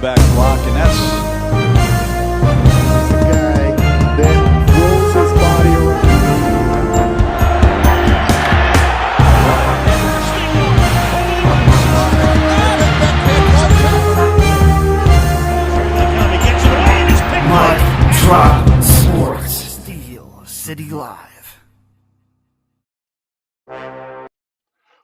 back block, and that's the guy that rolls his body around. Mike Tomlin Sports. Steel City Live.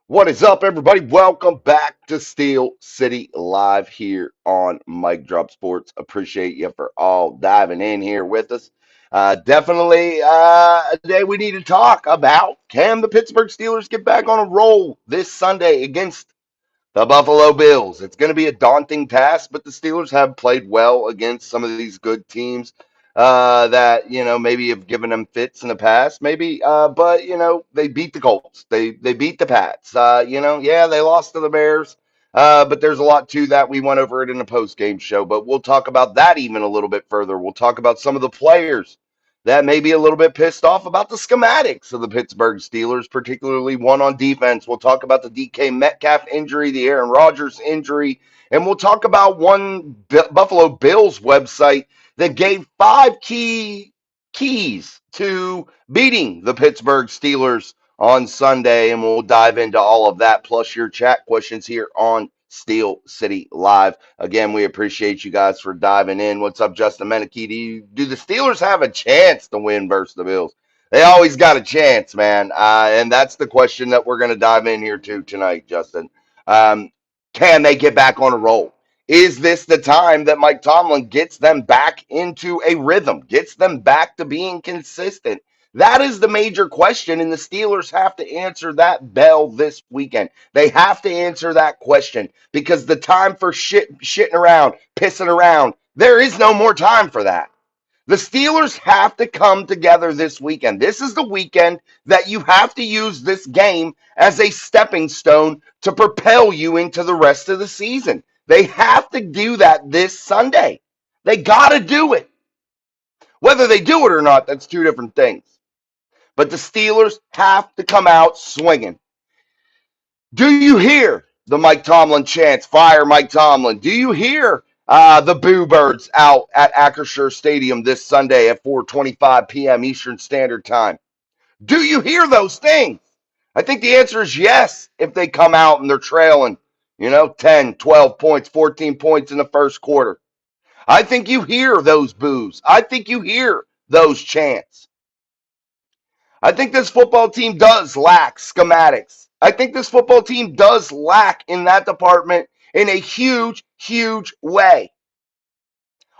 What is up, everybody? Welcome back to Steel City Live here on Mike Drop Sports. Appreciate you for all diving in here with us. Definitely a day we need to talk about. Can the Pittsburgh Steelers get back on a roll this Sunday against the Buffalo Bills? It's going to be a daunting task, but the Steelers have played well against some of these good teams that maybe have given them fits in the past, maybe. But they beat the Colts, they beat the Pats. Yeah, they lost to the Bears. But there's a lot to that. We went over it in the post game show, but we'll talk about that even a little bit further. We'll talk about some of the players that may be a little bit pissed off about the schematics of the Pittsburgh Steelers, particularly one on defense. We'll talk about the DK Metcalf injury, the Aaron Rodgers injury, and we'll talk about one Buffalo Bills website that gave 5 keys to beating the Pittsburgh Steelers on Sunday, and we'll dive into all of that, plus your chat questions here on Steel City Live. Again, we appreciate you guys for diving in. What's up, Justin Menike? Do the Steelers have a chance to win versus the Bills? They always got a chance, man. And that's the question that we're going to dive in here to tonight, Justin. Can they get back on a roll? Is this the time that Mike Tomlin gets them back into a rhythm, gets them back to being consistent? That is the major question, and the Steelers have to answer that bell this weekend. They have to answer that question because the time for shitting around, pissing around, there is no more time for that. The Steelers have to come together this weekend. This is the weekend that you have to use this game as a stepping stone to propel you into the rest of the season. They have to do that this Sunday. They got to do it. Whether they do it or not, that's two different things. But the Steelers have to come out swinging. Do you hear the Mike Tomlin chants, fire Mike Tomlin? Do you hear the Boo Birds out at Acrisure Stadium this Sunday at 4:25 p.m. Eastern Standard Time? Do you hear those things? I think the answer is yes if they come out and they're trailing, 10, 12 points, 14 points in the first quarter. I think you hear those boos. I think you hear those chants. I think this football team does lack schematics. I think this football team does lack in that department in a huge, huge way.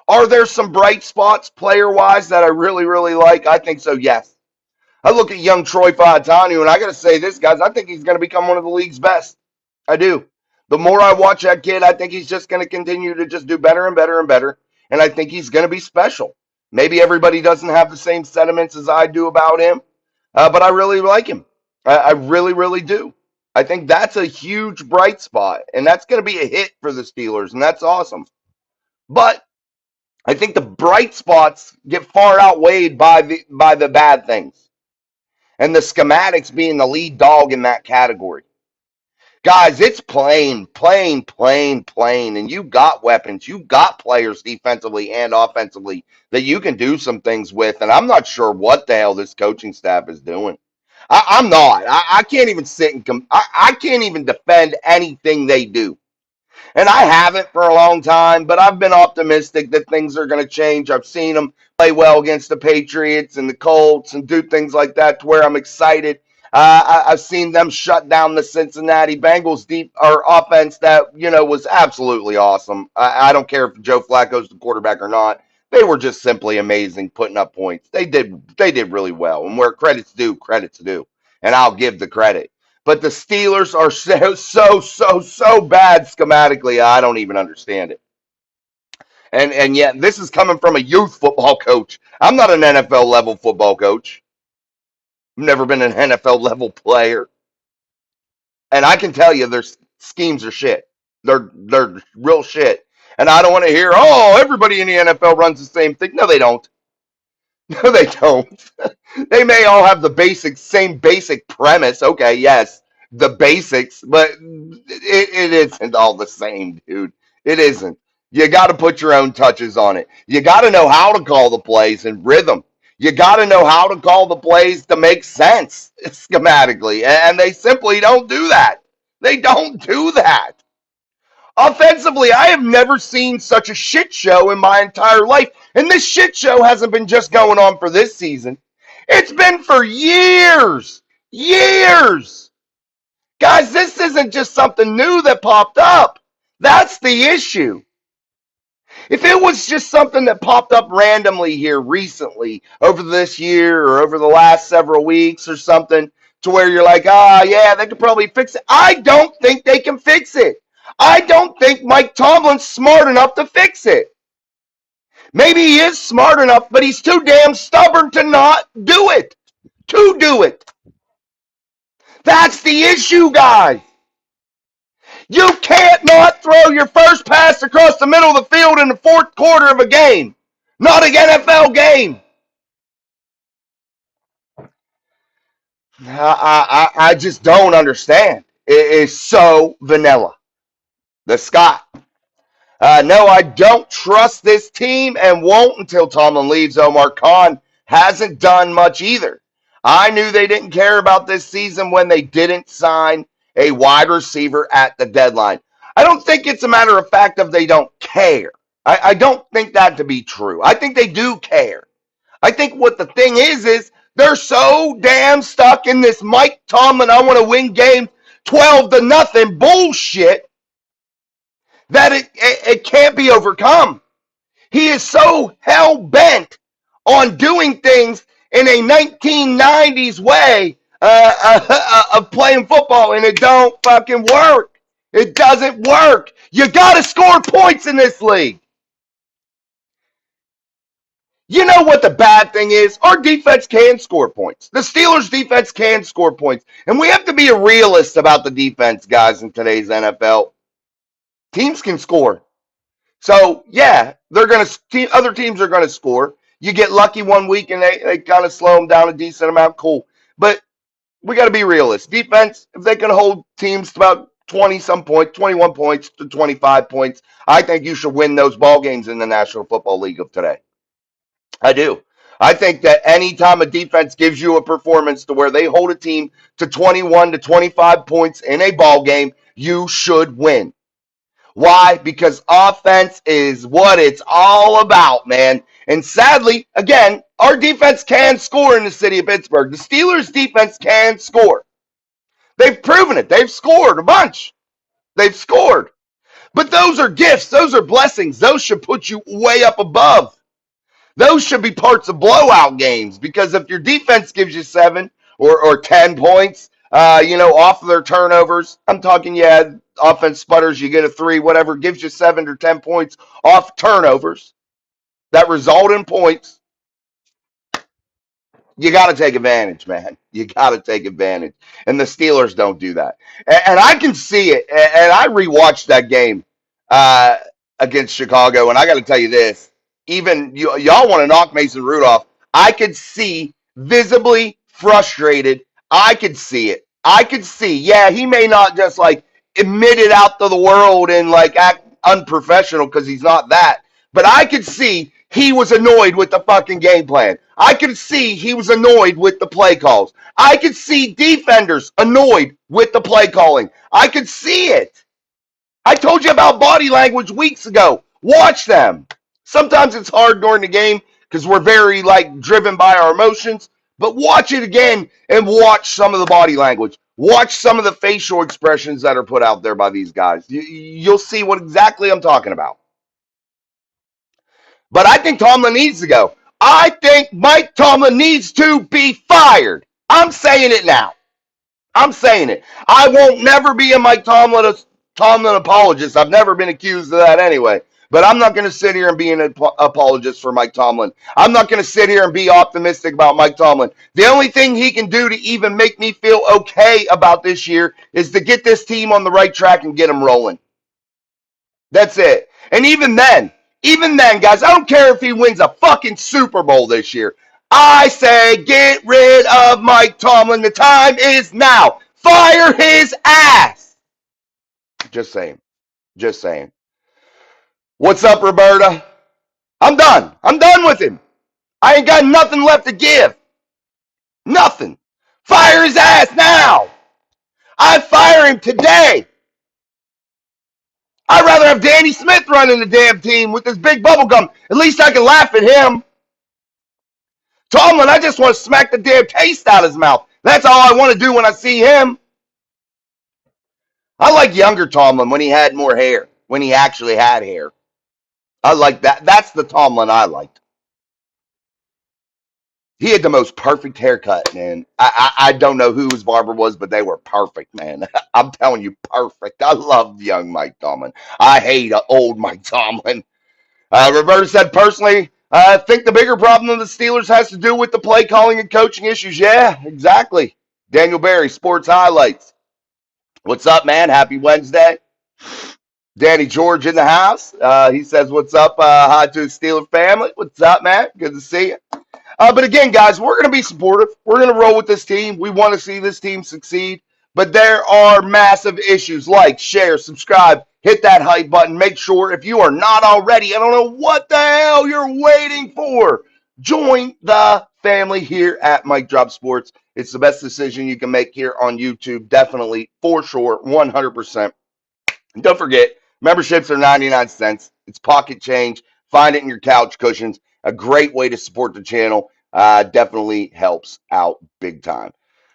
Are there some bright spots player-wise that I really, really like? I think so, yes. I look at young Troy Fautanu, and I got to say this, guys, I think he's going to become one of the league's best. I do. The more I watch that kid, I think he's just going to continue to just do better and better and better, and I think he's going to be special. Maybe everybody doesn't have the same sentiments as I do about him. But I really like him. I really, really do. I think that's a huge bright spot, and that's going to be a hit for the Steelers, and that's awesome. But I think the bright spots get far outweighed by the bad things, and the schematics being the lead dog in that category. Guys, it's plain, and you got weapons. You got players defensively and offensively that you can do some things with, and I'm not sure what the hell this coaching staff is doing. I'm not. I can't even sit and I can't even defend anything they do. And I haven't for a long time, but I've been optimistic that things are going to change. I've seen them play well against the Patriots and the Colts and do things like that to where I'm excited. I've seen them shut down the Cincinnati Bengals offense that, was absolutely awesome. I don't care if Joe Flacco's the quarterback or not. They were just simply amazing putting up points. They did really well. And where credit's due. And I'll give the credit. But the Steelers are so bad schematically, I don't even understand it. And yet this is coming from a youth football coach. I'm not an NFL level football coach. I've never been an NFL level player. And I can tell you their schemes are shit. They're real shit. And I don't want to hear, everybody in the NFL runs the same thing. No, they don't. No, they don't. They may all have the same basic premise. Okay, yes, the basics, but it isn't all the same, dude. It isn't. You got to put your own touches on it. You got to know how to call the plays in rhythm. You got to know how to call the plays to make sense schematically. And they simply don't do that. They don't do that. Offensively, I have never seen such a shit show in my entire life. And this shit show hasn't been just going on for this season, it's been for years. Years. Guys, this isn't just something new that popped up. That's the issue. If it was just something that popped up randomly here recently over this year or over the last several weeks or something to where you're like, yeah, they could probably fix it. I don't think they can fix it. I don't think Mike Tomlin's smart enough to fix it. Maybe he is smart enough, but he's too damn stubborn to not do it. To do it. That's the issue, guys. You can't not throw your first pass across the middle of the field in the fourth quarter of a game. Not an NFL game. I just don't understand. It is so vanilla. The Scott. No, I don't trust this team and won't until Tomlin leaves. Omar Khan hasn't done much either. I knew they didn't care about this season when they didn't sign a wide receiver at the deadline. I don't think it's a matter of fact of they don't care. I don't think that to be true. I think they do care. I think what the thing is they're so damn stuck in this Mike Tomlin, I want to win game 12-0 bullshit that it can't be overcome. He is so hell-bent on doing things in a 1990s way of playing football, and it don't fucking work. It doesn't work. You got to score points in this league. You know what the bad thing is? Our defense can score points. The Steelers' defense can score points. And we have to be a realist about the defense, guys, in today's NFL. Teams can score. So, yeah, other teams are going to score. You get lucky one week and they kind of slow them down a decent amount. Cool. But we got to be realists. Defense, if they can hold teams to about 20-some points, 21 points to 25 points, I think you should win those ball games in the National Football League of today. I do. I think that anytime a defense gives you a performance to where they hold a team to 21 to 25 points in a ball game, you should win. Why? Because offense is what it's all about, man. And sadly, again, our defense can score in the city of Pittsburgh. The Steelers' defense can score. They've proven it. They've scored a bunch. They've scored. But those are gifts. Those are blessings. Those should put you way up above. Those should be parts of blowout games, because if your defense gives you 7 or 10 points, off of their turnovers, I'm talking, offense sputters, you get a 3, whatever, gives you 7 or 10 points off turnovers that result in points, you got to take advantage, man. You got to take advantage. And the Steelers don't do that. And I can see it. And I rewatched that game against Chicago. And I got to tell you this. Even y'all want to knock Mason Rudolph. I could see visibly frustrated. I could see it. I could see. Yeah, he may not just like admit it out to the world and like act unprofessional because he's not that. But I could see he was annoyed with the fucking game plan. I could see he was annoyed with the play calls. I could see defenders annoyed with the play calling. I could see it. I told you about body language weeks ago. Watch them. Sometimes it's hard during the game because we're very driven by our emotions. But watch it again and watch some of the body language. Watch some of the facial expressions that are put out there by these guys. You'll see what exactly I'm talking about. But I think Tomlin needs to go. I think Mike Tomlin needs to be fired. I'm saying it now. I'm saying it. I won't never be a Mike Tomlin apologist. I've never been accused of that anyway. But I'm not going to sit here and be an apologist for Mike Tomlin. I'm not going to sit here and be optimistic about Mike Tomlin. The only thing he can do to even make me feel okay about this year is to get this team on the right track and get them rolling. That's it. And even then, guys, I don't care if he wins a fucking Super Bowl this year. I say get rid of Mike Tomlin. The time is now. Fire his ass. Just saying. Just saying. What's up, Roberta? I'm done. I'm done with him. I ain't got nothing left to give. Nothing. Fire his ass now. I fire him today. I'd rather have Danny Smith running the damn team with this big bubble gum. At least I can laugh at him. Tomlin, I just want to smack the damn taste out of his mouth. That's all I want to do when I see him. I like younger Tomlin when he had more hair, when he actually had hair. I like that. That's the Tomlin I liked. He had the most perfect haircut, man. I don't know who his barber was, but they were perfect, man. I'm telling you, perfect. I love young Mike Tomlin. I hate old Mike Tomlin. Roberta said, personally, I think the bigger problem of the Steelers has to do with the play calling and coaching issues. Yeah, exactly. Daniel Berry, Sports Highlights. What's up, man? Happy Wednesday. Danny George in the house. He says, what's up? Hi to the Steeler family. What's up, man? Good to see you. But again, guys, we're going to be supportive. We're going to roll with this team. We want to see this team succeed. But there are massive issues like share, subscribe, hit that hype button. Make sure if you are not already, I don't know what the hell you're waiting for. Join the family here at Mike Drop Sports. It's the best decision you can make here on YouTube. Definitely, for sure, 100%. And don't forget, memberships are 99 cents. It's pocket change. Find it in your couch cushions. A great way to support the channel. Definitely helps out big time.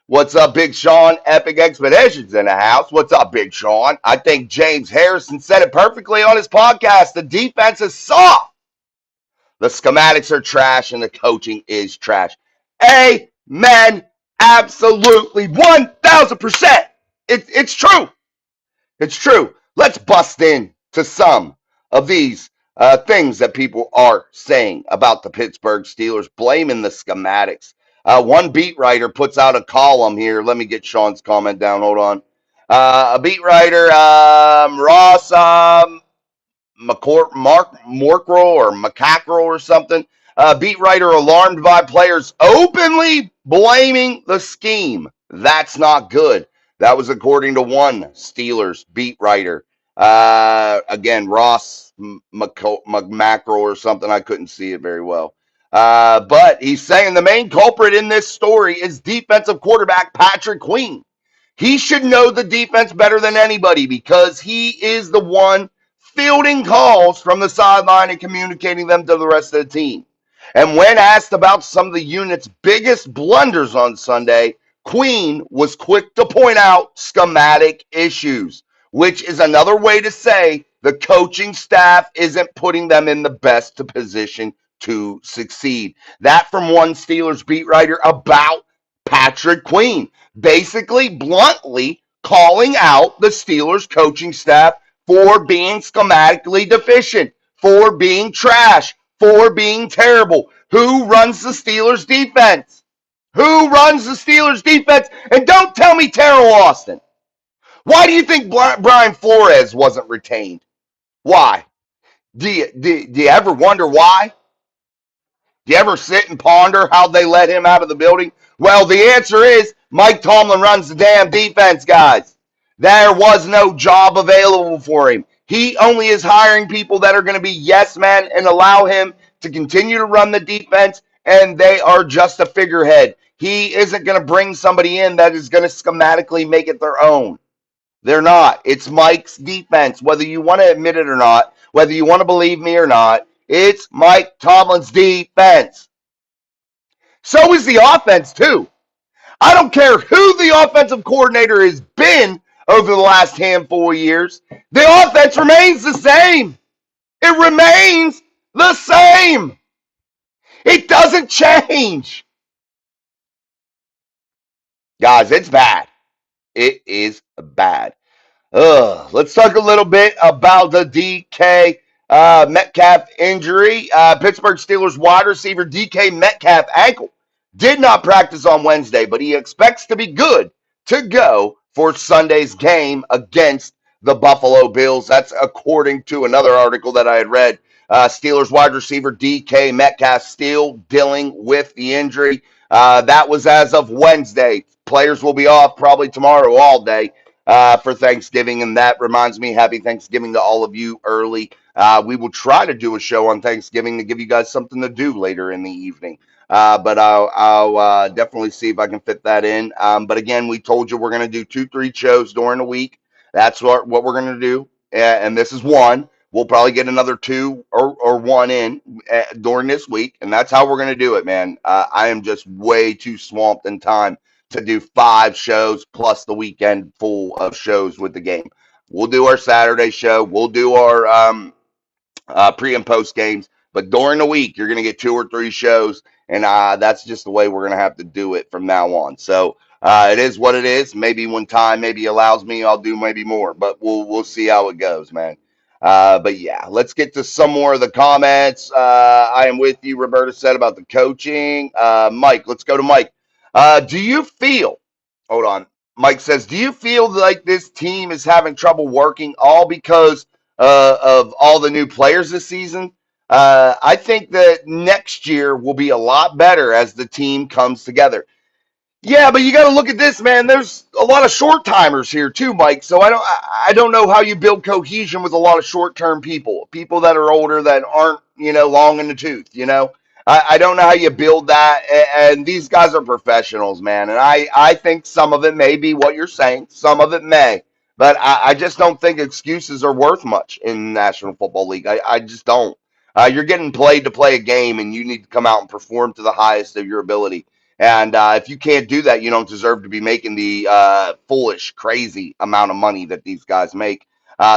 What's up, Big Sean? Epic Expeditions in the house. What's up, Big Sean? I think James Harrison said it perfectly on his podcast. The defense is soft. The schematics are trash and the coaching is trash. Amen. Absolutely. 1,000%. It's true. It's true. Let's bust in to some of these things that people are saying about the Pittsburgh Steelers, blaming the schematics. One beat writer puts out a column here. Let me get Sean's comment down. Hold on. A beat writer, Ross Mark Morkrell or Macackerel or something. Beat writer alarmed by players openly blaming the scheme. That's not good. That was according to one Steelers beat writer. Again, Ross Mackerel or something. I couldn't see it very well. But he's saying the main culprit in this story is defensive quarterback Patrick Queen. He should know the defense better than anybody because he is the one fielding calls from the sideline and communicating them to the rest of the team. And when asked about some of the unit's biggest blunders on Sunday, Queen was quick to point out schematic issues, which is another way to say the coaching staff isn't putting them in the best position to succeed. That from one Steelers beat writer about Patrick Queen, basically bluntly calling out the Steelers coaching staff for being schematically deficient, for being trash, for being terrible. Who runs the Steelers defense? Who runs the Steelers defense? And don't tell me Terrell Austin. Why do you think Brian Flores wasn't retained? Why? Do you ever wonder why? Do you ever sit and ponder how they let him out of the building? Well, the answer is Mike Tomlin runs the damn defense, guys. There was no job available for him. He only is hiring people that are going to be yes men and allow him to continue to run the defense, and they are just a figurehead. He isn't going to bring somebody in that is going to schematically make it their own. They're not. It's Mike's defense, whether you want to admit it or not, whether you want to believe me or not. It's Mike Tomlin's defense. So is the offense, too. I don't care who the offensive coordinator has been over the last handful of years. The offense remains the same. It remains the same. It doesn't change. Guys, it's bad. It is bad. Let's talk a little bit about the DK Metcalf injury. Pittsburgh Steelers wide receiver DK Metcalf ankle did not practice on Wednesday, but he expects to be good to go for Sunday's game against the Buffalo Bills. That's according to another article that I had read. Steelers wide receiver DK Metcalf still dealing with the injury. That was as of Wednesday. Players will be off probably tomorrow all day for Thanksgiving, and that reminds me, happy Thanksgiving to all of you early. We will try to do a show on Thanksgiving to give you guys something to do later in the evening. But I'll definitely see if I can fit that in. But again, we told you we're going to do 2, 3 shows during the week. That's what we're going to do. And this is one. We'll probably get another 2 or 1 in during this week. And that's how we're going to do it, man. I am just way too swamped in time to do 5 shows plus the weekend full of shows with the game. We'll do our Saturday show. We'll do our pre and post games. But during the week, you're going to get 2 or 3 shows, and that's just the way we're going to have to do it from now on. So it is what it is. Maybe when time maybe allows me, I'll do maybe more, but we'll see how it goes, man. But yeah, let's get to some more of the comments. I am with you, Roberta said about the coaching. Mike, let's go to Mike. Do you feel? Hold on. Mike says, do you feel like this team is having trouble working all because of all the new players this season? I think that next year will be a lot better as the team comes together. Yeah, but you got to look at this, man. There's a lot of short timers here too, Mike. So I don't know how you build cohesion with a lot of short term people that are older that aren't long in the tooth. I don't know how you build that. And these guys are professionals, man. And I think some of it may be what you're saying. Some of it may, but I just don't think excuses are worth much in the National Football League. I just don't. You're getting paid to play a game, and you need to come out and perform to the highest of your ability. And if you can't do that, you don't deserve to be making the foolish, crazy amount of money that these guys make.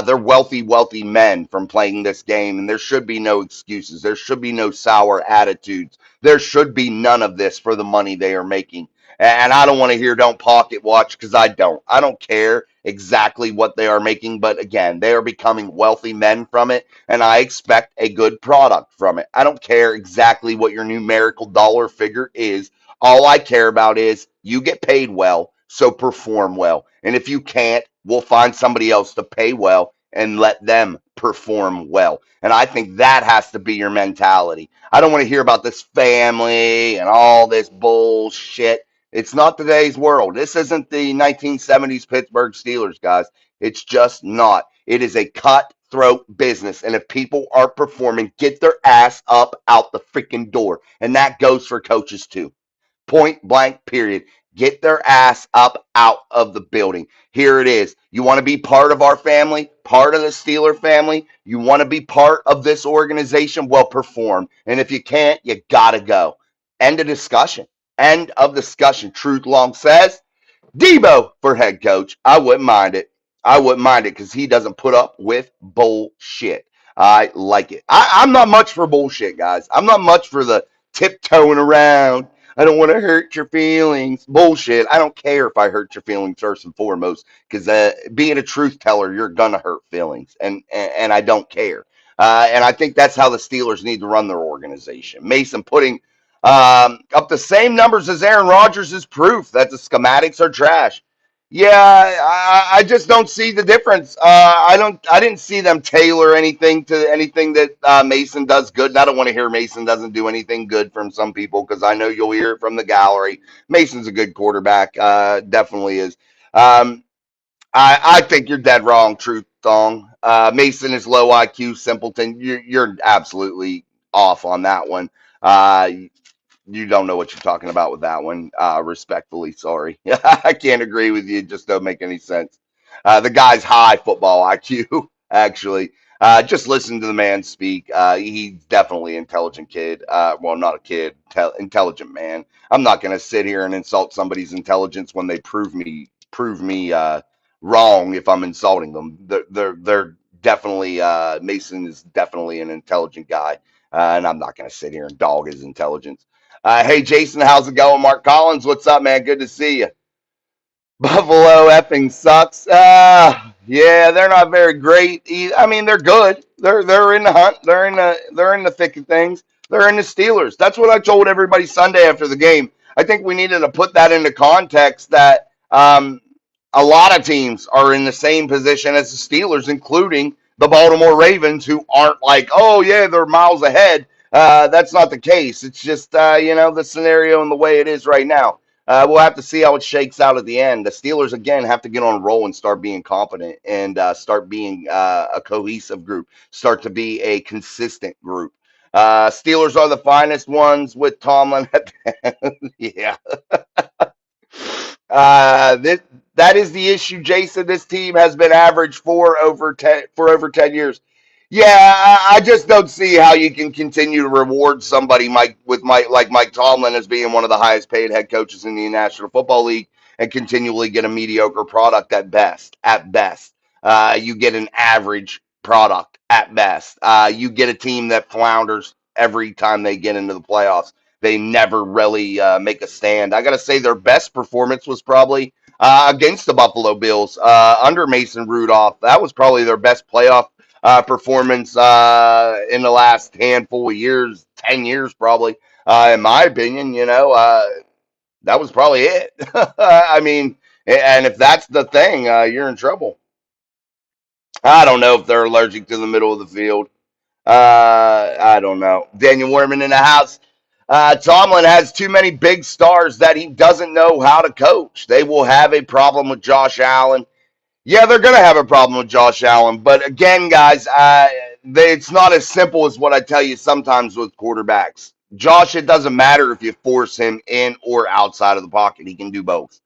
They're wealthy, wealthy men from playing this game, and there should be no excuses. There should be no sour attitudes. There should be none of this for the money they are making. And I don't want to hear don't pocket watch because I don't. I don't care exactly what they are making, but again, they are becoming wealthy men from it, and I expect a good product from it. I don't care exactly what your numerical dollar figure is. All I care about is you get paid well, so perform well. And if you can't, we'll find somebody else to pay well and let them perform well. And I think that has to be your mentality. I don't want to hear about this family and all this bullshit. It's not today's world. This isn't the 1970s Pittsburgh Steelers, guys. It's just not. It is a cutthroat business. And if people aren't performing, get their ass up out the freaking door. And that goes for coaches too. Point blank, period. Get their ass up out of the building. Here it is. You want to be part of our family, part of the Steeler family. You want to be part of this organization. Well, perform. And if you can't, you got to go. End of discussion. End of discussion. Truth Long says Debo for head coach. I wouldn't mind it. I wouldn't mind it because he doesn't put up with bullshit. I like it. I'm not much for bullshit, guys. I'm not much for the tiptoeing around. I don't want to hurt your feelings. Bullshit. I don't care if I hurt your feelings first and foremost, because being a truth teller, you're gonna hurt feelings, and I don't care. And I think that's how the Steelers need to run their organization. Mason putting up the same numbers as Aaron Rodgers is proof that the schematics are trash. Yeah, I just don't see the difference. I didn't see them tailor anything to anything that Mason does good. And I don't want to hear Mason doesn't do anything good from some people because I know you'll hear it from the gallery. Mason's a good quarterback, definitely is. I think you're dead wrong, Truth Thong. Mason is low IQ, simpleton. You're absolutely off on that one. Uh, you don't know what you're talking about with that one. Respectfully, sorry. I can't agree with you. It just don't make any sense. The guy's high football IQ, actually. Just listen to the man speak. He's definitely an intelligent kid. Well, not a kid, intelligent man. I'm not going to sit here and insult somebody's intelligence when they prove me wrong if I'm insulting them. They're definitely Mason is definitely an intelligent guy, and I'm not going to sit here and dog his intelligence. Hey, Jason, how's it going? Mark Collins, what's up, man? Good to see you. Buffalo effing sucks. Yeah, they're not very great. I mean, they're good. They're in the hunt. They're in the thick of things. They're in the Steelers. That's what I told everybody Sunday after the game. I think we needed to put that into context that a lot of teams are in the same position as the Steelers, including the Baltimore Ravens, who aren't like, oh yeah, they're miles ahead. That's not the case. It's just the scenario and the way it is right now. We'll have to see how it shakes out at the end. The Steelers again have to get on a roll and start being competent and start being a cohesive group, start to be a consistent group. Steelers are the finest ones with Tomlin. Yeah, this that is the issue, Jason. This team has been average for over 10 years. Yeah, I just don't see how you can continue to reward somebody like Mike Tomlin as being one of the highest paid head coaches in the National Football League and continually get a mediocre product at best. At best, you get an average product at best. You get a team that flounders every time they get into the playoffs. They never really make a stand. I got to say, their best performance was probably against the Buffalo Bills under Mason Rudolph. That was probably their best playoff performance in the last handful of years, 10 years probably. In my opinion, that was probably it. I mean, and if that's the thing, you're in trouble. I don't know if they're allergic to the middle of the field. I don't know. Daniel Werman in the house. Tomlin has too many big stars that he doesn't know how to coach. They will have a problem with Josh Allen. Yeah, they're going to have a problem with Josh Allen. But again, guys, it's not as simple as what I tell you sometimes with quarterbacks. Josh, it doesn't matter if you force him in or outside of the pocket. He can do both.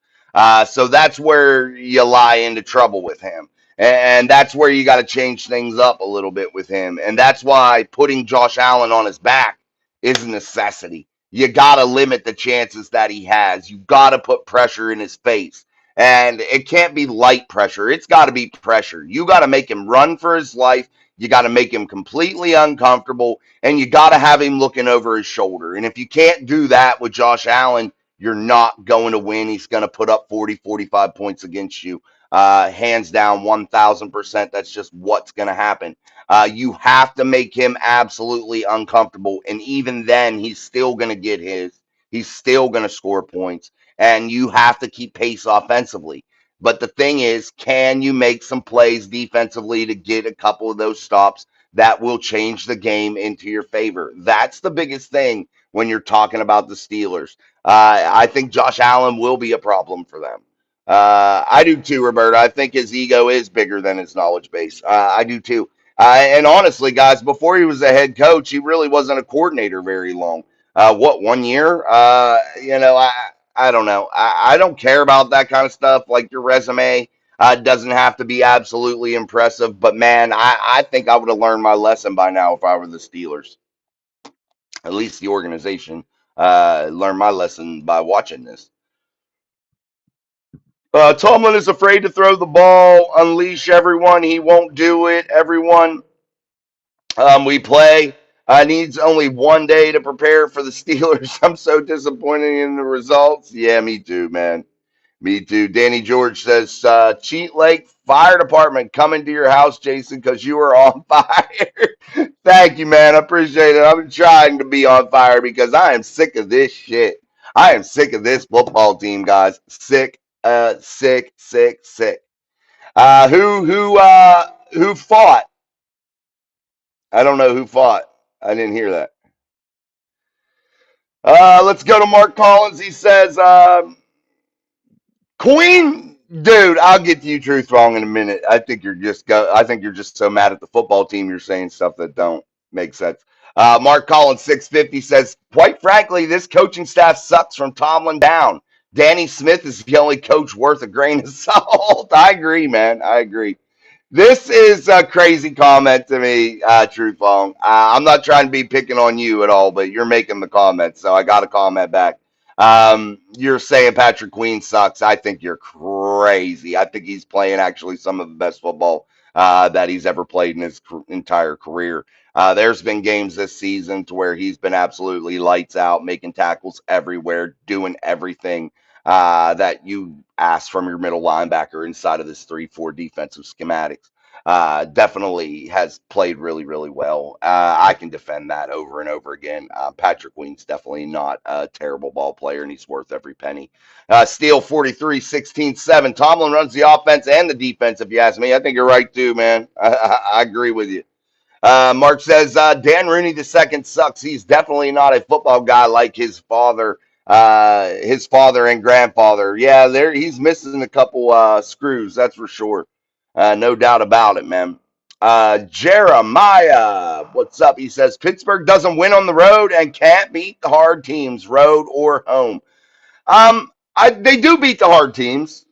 So that's where you lie into trouble with him. And that's where you got to change things up a little bit with him. And that's why putting Josh Allen on his back is a necessity. You got to limit the chances that he has. You got to put pressure in his face. And it can't be light pressure. It's got to be pressure. You got to make him run for his life. You got to make him completely uncomfortable. And you got to have him looking over his shoulder. And if you can't do that with Josh Allen, you're not going to win. He's going to put up 40, 45 points against you. Hands down, 1,000%. That's just what's going to happen. You have to make him absolutely uncomfortable. And even then, he's still going to get his. He's still going to score points and you have to keep pace offensively. But the thing is, can you make some plays defensively to get a couple of those stops that will change the game into your favor? That's the biggest thing when you're talking about the Steelers. I think Josh Allen will be a problem for them. I do too, Roberta. I think his ego is bigger than his knowledge base. I do too. And honestly, guys, before he was a head coach, he really wasn't a coordinator very long. What, 1 year? I don't know. I don't care about that kind of stuff. Like your resume doesn't have to be absolutely impressive, but man, I think I would have learned my lesson by now if I were the Steelers. At least the organization learned my lesson by watching this. Tomlin is afraid to throw the ball, unleash everyone. He won't do it. Everyone we play needs only 1 day to prepare for the Steelers. I'm so disappointed in the results. Yeah, me too, man. Me too. Danny George says, Cheat Lake Fire Department coming to your house, Jason, because you are on fire. Thank you, man. I appreciate it. I've been trying to be on fire because I am sick of this shit. I am sick of this football team, guys. Sick, sick, sick, sick. Who fought? I don't know who fought. I didn't hear that. Let's go to Mark Collins. He says, Queen, dude, I'll get to you truth wrong in a minute. I think you're just so mad at the football team. You're saying stuff that don't make sense. Mark Collins 650 says, quite frankly, this coaching staff sucks from Tomlin down. Danny Smith is the only coach worth a grain of salt. I agree, man. I agree. This is a crazy comment to me, Truth Long. I'm not trying to be picking on you at all, but you're making the comment, so I got to comment back. You're saying Patrick Queen sucks. I think you're crazy. I think he's playing actually some of the best football that he's ever played in his entire career. There's been games this season to where he's been absolutely lights out, making tackles everywhere, doing everything that you ask from your middle linebacker inside of this 3-4 defensive schematics. Definitely has played really, really well. I can defend that over and over again. Patrick Queen's definitely not a terrible ball player, and he's worth every penny. Steele 43, 16, 7. Tomlin runs the offense and the defense, if you ask me. I think you're right, too, man. I agree with you. Mark says, Dan Rooney II sucks. He's definitely not a football guy like his father. His father and grandfather. Yeah, he's missing a couple screws, that's for sure. No doubt about it, man. Jeremiah, what's up? He says Pittsburgh doesn't win on the road and can't beat the hard teams, road or home. They do beat the hard teams.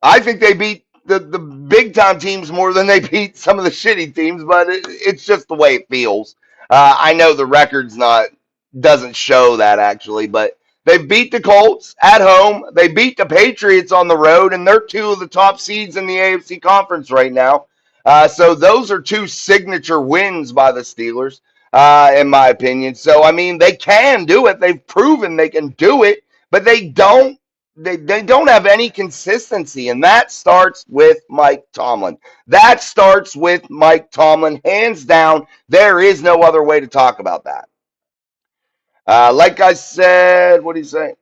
I think they beat the big time teams more than they beat some of the shitty teams, but it's just the way it feels. I know the record's not doesn't show that actually, but they beat the Colts at home. They beat the Patriots on the road, and they're two of the top seeds in the AFC conference right now. So those are two signature wins by the Steelers, in my opinion. So I mean, they can do it. They've proven they can do it, but they don't have any consistency, and that starts with Mike Tomlin. That starts with Mike Tomlin, hands down. There is no other way to talk about that. Like I said, what did you say?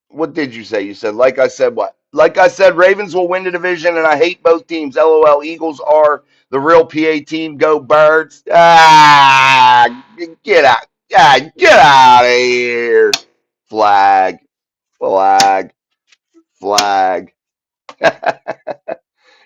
What did you say? You said, like I said, what? Like I said, Ravens will win the division, and I hate both teams. LOL. Eagles are the real PA team. Go Birds. Get out. Get out of here. Flag. Flag. Flag.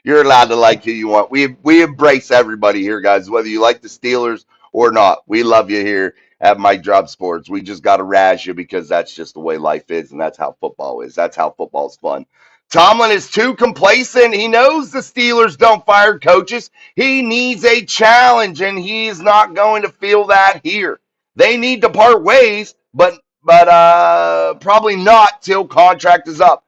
You're allowed to like who you want. We embrace everybody here, guys, whether you like the Steelers or not. We love you here at Mike Drop Sports. We just got to razz you because that's just the way life is, and that's how football is. That's how football's fun. Tomlin is too complacent. He knows the Steelers don't fire coaches. He needs a challenge, and he's not going to feel that here. They need to part ways, but probably not till contract is up.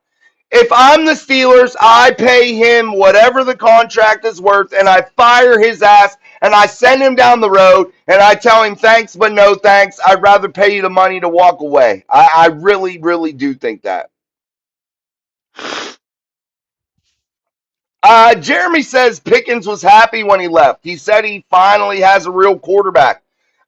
If I'm the Steelers, I pay him whatever the contract is worth, and I fire his ass, and I send him down the road, and I tell him thanks, but no thanks. I'd rather pay you the money to walk away. I really, really do think that. Jeremy says Pickens was happy when he left. He said he finally has a real quarterback.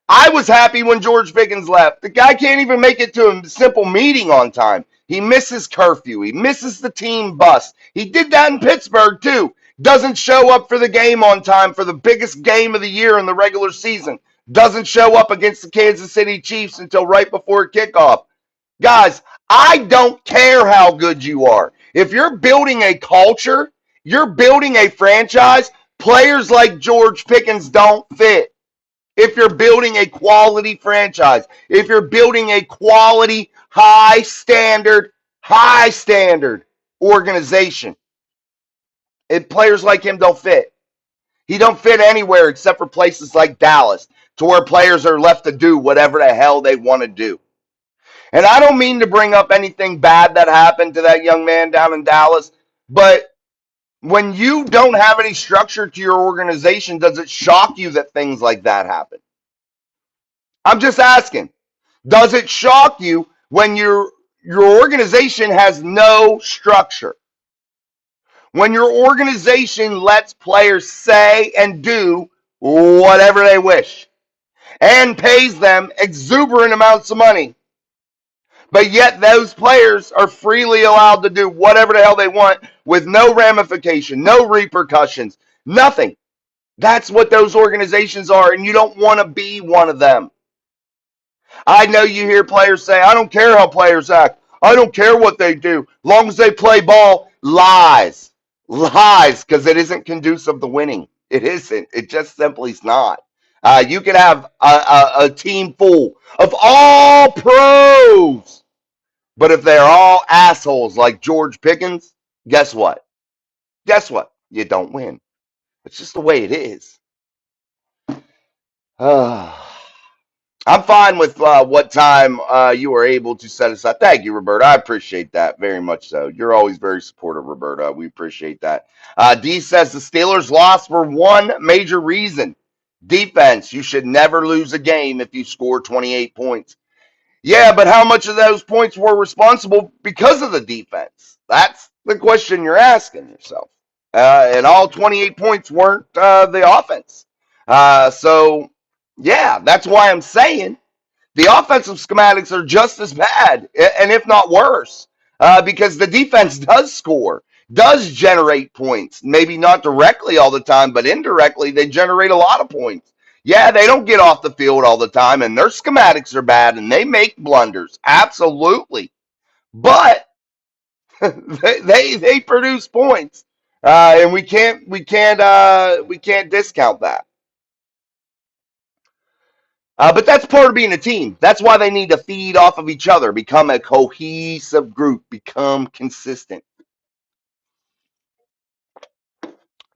I was happy when George Pickens left. The guy can't even make it to a simple meeting on time. He misses curfew. He misses the team bus. He did that in Pittsburgh, too. Doesn't show up for the game on time for the biggest game of the year in the regular season. Doesn't show up against the Kansas City Chiefs until right before kickoff. Guys, I don't care how good you are. If you're building a culture, you're building a franchise, players like George Pickens don't fit. If you're building a quality franchise, if you're building a quality, high standard organization, players like him don't fit. He don't fit anywhere except for places like Dallas, to where players are left to do whatever the hell they want to do. And I don't mean to bring up anything bad that happened to that young man down in Dallas, but when you don't have any structure to your organization, does it shock you that things like that happen? I'm just asking. Does it shock you when your organization has no structure? When your organization lets players say and do whatever they wish and pays them exuberant amounts of money, but yet those players are freely allowed to do whatever the hell they want with no ramification, no repercussions, nothing. That's what those organizations are, and you don't want to be one of them. I know you hear players say, I don't care how players act. I don't care what they do. Long as they play ball. Lies. Lies, because it isn't conducive to winning. It isn't. It just simply is not. You could have a team full of all pros, but if they're all assholes like George Pickens, guess what? Guess what? You don't win. It's just the way it is. I'm fine with what time you were able to set aside. Thank you, Roberta. I appreciate that very much so. You're always very supportive, Roberta. We appreciate that. D says the Steelers lost for one major reason. Defense. You should never lose a game if you score 28 points. Yeah, but how much of those points were responsible because of the defense? That's the question you're asking yourself. And all 28 points weren't the offense. So, yeah, that's why I'm saying the offensive schematics are just as bad, and if not worse, because the defense does score, does generate points. Maybe not directly all the time, but indirectly, they generate a lot of points. Yeah, they don't get off the field all the time, and their schematics are bad, and they make blunders. Absolutely. but they produce points, and we can't discount that. But that's part of being a team. That's why they need to feed off of each other, become a cohesive group, become consistent.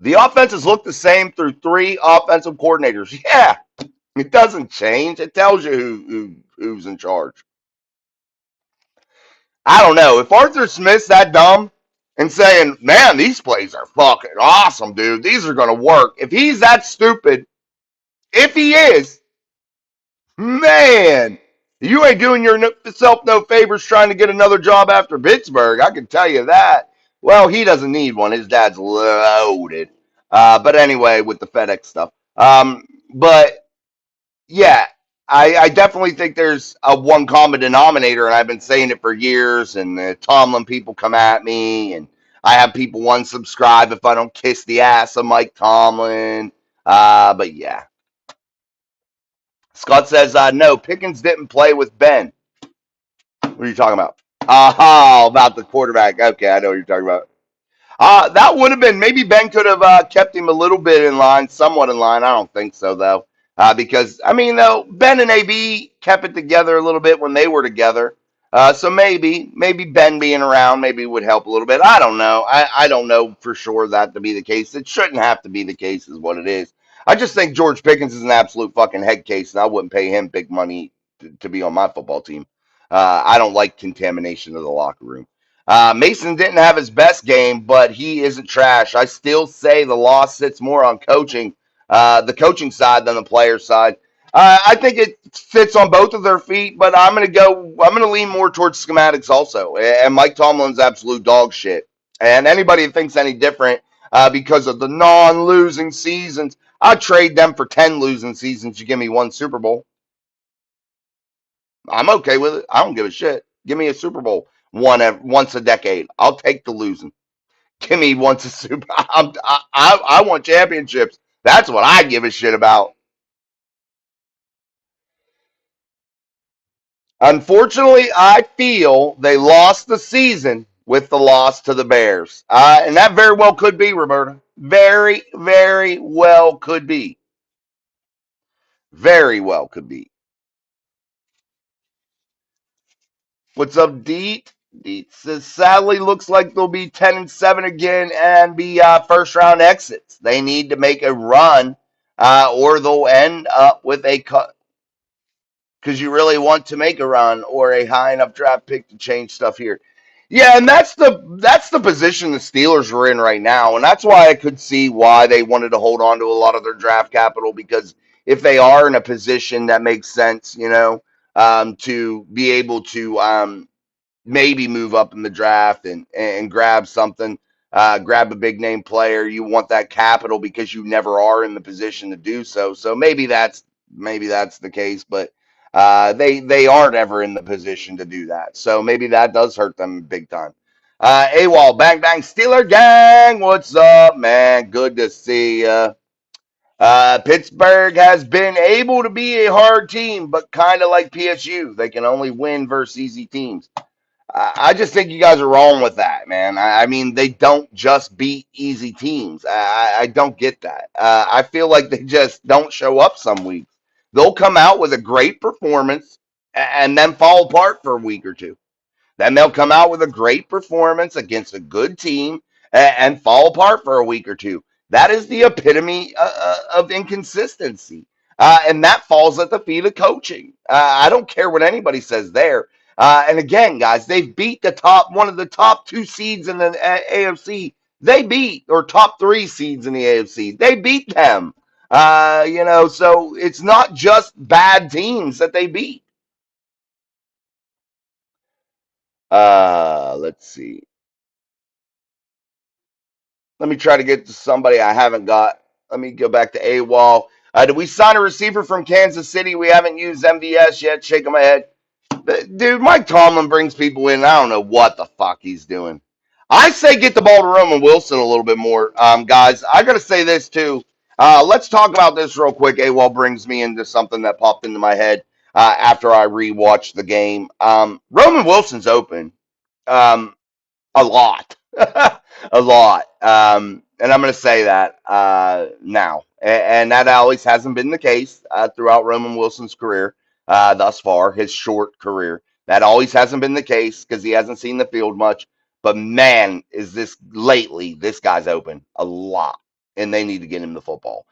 The offenses look the same through three offensive coordinators. Yeah, it doesn't change. It tells you who's in charge. I don't know. If Arthur Smith's that dumb and saying, man, these plays are fucking awesome, dude. These are going to work. If he's that stupid, if he is, man, you ain't doing yourself no favors trying to get another job after Pittsburgh. I can tell you that. Well, he doesn't need one. His dad's loaded. But anyway, with the FedEx stuff. But yeah, I definitely think there's a one common denominator, and I've been saying it for years. And the Tomlin people come at me, and I have people unsubscribe if I don't kiss the ass of Mike Tomlin. But yeah, Scott says no. Pickens didn't play with Ben. What are you talking about? Oh, about the quarterback. Okay, I know what you're talking about. That would have been maybe Ben could have kept him a little bit in line, somewhat in line. I don't think so though, because I mean though Ben and AB kept it together a little bit when they were together. So maybe Ben being around maybe would help a little bit. I don't know. I don't know for sure that to be the case. It shouldn't have to be the case, is what it is. I just think George Pickens is an absolute fucking head case, and I wouldn't pay him big money to be on my football team. I don't like contamination of the locker room. Mason didn't have his best game, but he isn't trash. I still say the loss sits more on the coaching side than the player side. I think it fits on both of their feet, but I'm gonna lean more towards schematics also. And Mike Tomlin's absolute dog shit. And anybody that thinks any different because of the non-losing seasons, I'd trade them for 10 losing seasons. You give me one Super Bowl. I'm okay with it. I don't give a shit. Give me a Super Bowl once a decade. I'll take the losing. Give me once a Super. I want championships. That's what I give a shit about. Unfortunately, I feel they lost the season with the loss to the Bears, and that very well could be, Roberta. Very, very well could be. Very well could be. What's up, Deet? Deet says sadly looks like they'll be 10-7 again and be first round exits. They need to make a run, or they'll end up with a cut. Because you really want to make a run or a high enough draft pick to change stuff here. Yeah, and that's the position the Steelers are in right now, and that's why I could see why they wanted to hold on to a lot of their draft capital, because if they are in a position that makes sense, to be able to maybe move up in the draft and grab something, grab a big name player. You want that capital because you never are in the position to do so. So maybe that's the case, but they aren't ever in the position to do that. So maybe that does hurt them big time. AWOL, bang bang, Steeler gang, what's up, man? Good to see ya. Pittsburgh has been able to be a hard team, but kind of like PSU, they can only win versus easy teams. I just think you guys are wrong with that, man. I mean, they don't just beat easy teams. I don't get that. I feel like they just don't show up some weeks. They'll come out with a great performance and then fall apart for a week or two. Then they'll come out with a great performance against a good team and fall apart for a week or two. That is the epitome of inconsistency. And that falls at the feet of coaching. I don't care what anybody says there. And again, guys, they've beat one of the top two seeds in the AFC. They beat, or top three seeds in the AFC. They beat them. So it's not just bad teams that they beat. Let's see. Let me try to get to somebody I haven't got. Let me go back to AWOL. Did we sign a receiver from Kansas City? We haven't used MVS yet. Shaking my head. Dude, Mike Tomlin brings people in. I don't know what the fuck he's doing. I say get the ball to Roman Wilson a little bit more. Guys, I got to say this too. Let's talk about this real quick. AWOL brings me into something that popped into my head after I rewatched the game. Roman Wilson's open. Um, a lot, a lot. And I'm going to say that now, and that always hasn't been the case throughout Roman Wilson's career thus far, his short career. That always hasn't been the case because he hasn't seen the field much. But man, is this lately? This guy's open a lot, and they need to get him the football.